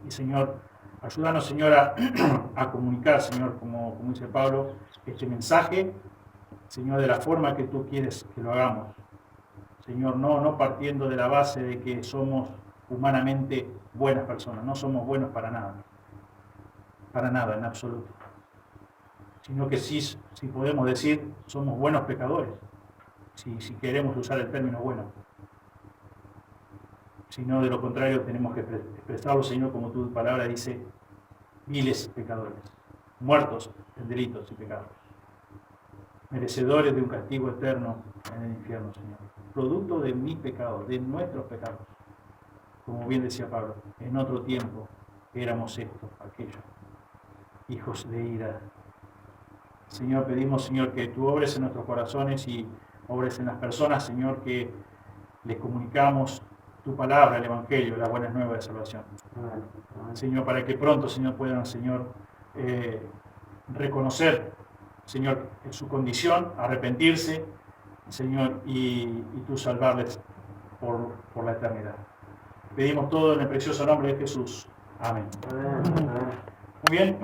Y, Señor, ayúdanos, Señor, a comunicar, Señor, como dice Pablo, este mensaje, Señor, de la forma que tú quieres que lo hagamos. Señor, no partiendo de la base de que somos humanamente buenas personas, no somos buenos para nada en absoluto, sino que sí podemos decir somos buenos pecadores, si queremos usar el término bueno. Si no, de lo contrario, tenemos que expresarlo, Señor, como tu palabra dice, viles pecadores, muertos en delitos y pecados, merecedores de un castigo eterno en el infierno, Señor, producto de mis pecados, de nuestros pecados. Como bien decía Pablo, en otro tiempo éramos estos, aquellos, hijos de ira. Señor, pedimos, Señor, que tú obres en nuestros corazones y obres en las personas, Señor, que les comunicamos tu palabra, el Evangelio, las buenas nuevas de salvación. Señor, para que pronto, Señor, puedan, Señor, reconocer, Señor, su condición, arrepentirse, Señor, y tú salvarles por la eternidad. Pedimos todo en el precioso nombre de Jesús. Amén. Muy bien.